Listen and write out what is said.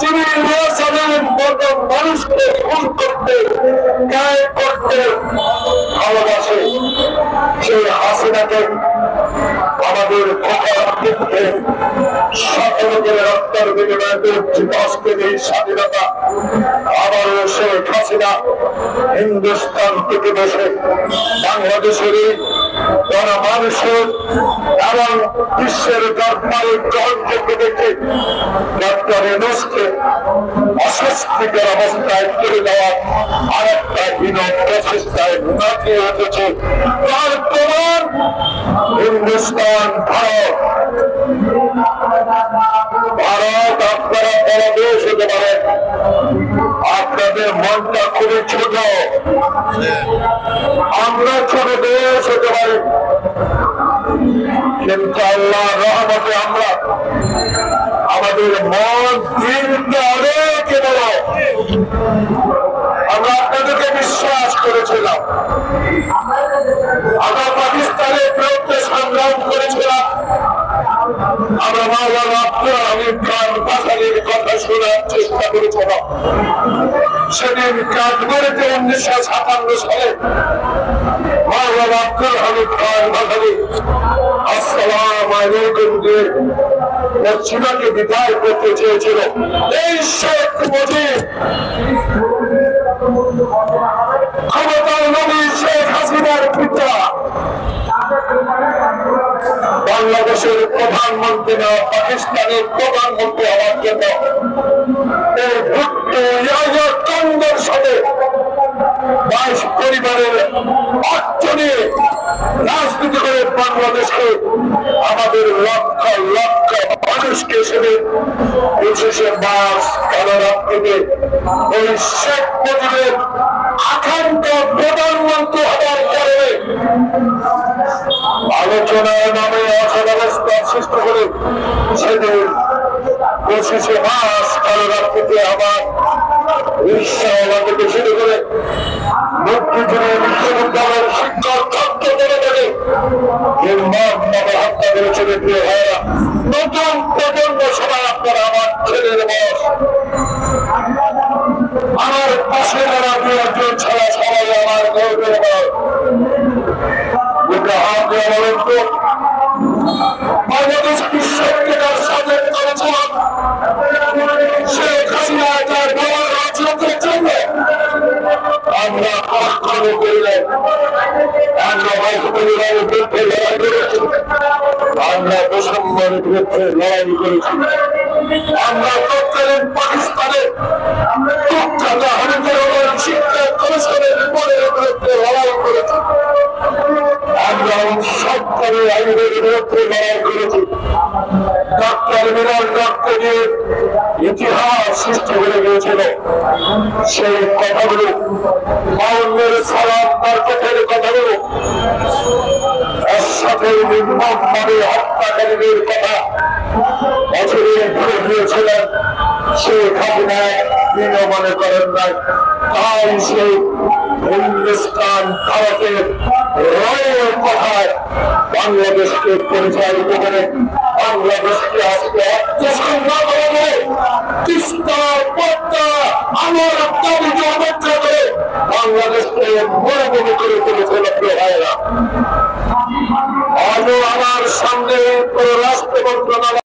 যিনি মানুষকে খুন করতে গায়ে করতে ভালোবাসে, সেই হাসিনাকে আমাদের সকলকে রক্তের বিনিময়ে আজকের এই স্বাধীনতা আবারও শেখ হাসিনা হিন্দুস্তান থেকে বসে বাংলাদেশের এই গণমানুষের এবং বিশ্বের দরবারে গ্রহণযোগ্য দেখে ডক্টর ইউনূসকে অস্বস্তিকর অবস্থায় তুলে দেওয়া আর একটা হীন প্রচেষ্টায় মাতিয়ে উঠেছে। তার প্রমাণ হিন্দুস্তান ভারত। আপনারা বড় দেশ হতে পারেন, আপনাদের মনটা খুবই ছোট, আমরা ছোট দেশ হতে পারি, কিন্তু আল্লাহ রহমতে আমরা আমাদের মন দিনকে অনেক বড়। আমরা আপনাদেরকে বিশ্বাস করেছিলাম, আমরা পাকিস্তানের বিরুদ্ধে সংগ্রাম করেছিলাম, আমরা মাওলানা আব্দুল হামিদ খান ভাসানীর কথা শোনার চেষ্টা করেছিলাম। সেদিন কাঠমারিতে 1957 সালে মাওলানা আব্দুল হামিদ খান ভাসানী আসসালামু আলাইকুম দিয়ে পশ্চিমাকে বিদায় করতে চেয়েছিল। এই শেখ মুজিব ক্ষমতার নবী শেখ হাসিনার পিতা বাংলাদেশের প্রধানমন্ত্রী না পাকিস্তানের প্রধানমন্ত্রী হওয়ার জন্য এই ভুট্টো ইয়াহিয়া কান্দের সাথে 22 পরিবারের অর্থ নিয়ে রাজনীতি করে বাংলাদেশকে আমাদের লক্ষ লক্ষ মানুষকে সেদিন 25শে মার্চ কালো রাত্রিতে ওই শেখ মুজিবের আকাঙ্ক্ষ প্রধানমন্ত্রী হওয়ার কারণে আলোচনার নামে অচলাবস্থা সৃষ্টি করে সেদিন 25শে মার্চ কালো রাত্রিতে আমার রিক্সাওয়ালা থেকে শুরু করে মুক্তিযুদ্ধের বিশ্ববিদ্যালয়ের শিক্ষক ছাত্র করে থাকে নির্মমভাবে হত্যা করেছিলেন। প্রিয় ভাইয়েরা, নতুন প্রজন্ম সবাই আপনারা আমার ছেলের বয়স, আমার পাশে যারা দু একজন ছাড়া সবাই আমার গর্বের বয়স। বাংলাদেশ বিশ্বকে স্বাধীন করেছিলাম শেখ হাসিনা তার বাবার রাজনীতির জন্য। আমরা আক্রমণ করিলাম, আমরা পরিবারের বিরুদ্ধে লড়াই করেছি, আমরা বৈষম্যের বিরুদ্ধে লড়াই করেছি, আমরা তৎকালীন পাকিস্তানের কুখ্যাত হামিদুর শিক্ষা কমিশনের রিপোর্টের বিরুদ্ধে লড়াই করেছি, আমরা সরকারি আইনের বিরুদ্ধে লড়াই করেছি। ডক্টর মিনার রক্ত নিয়ে ইতিহাস সৃষ্টি হয়ে গিয়েছিল। সেই কথাগুলো মাউন্নের সালাম মার্কেটের কথাগুলো এর সাথে নির্মমভাবে হত্যাকারীদের কথা বছরের ভুলে গিয়েছিলেন। শেখ হাসিনা তিনি মনে করেন নাই, তাই সেই হিন্দুস্তান ভারতের রয়ের কথায় বাংলাদেশকে পরিচালিত করে বাংলাদেশকে আজকে তিস্তার পদ্মা আমার দাবিকে অবজ্ঞা করে বাংলাদেশকে মরুভূমি করে তুলেছিল। প্রিয় ভাইয়েরা, আজও আমার সামনে পররাষ্ট্র মন্ত্রণালয়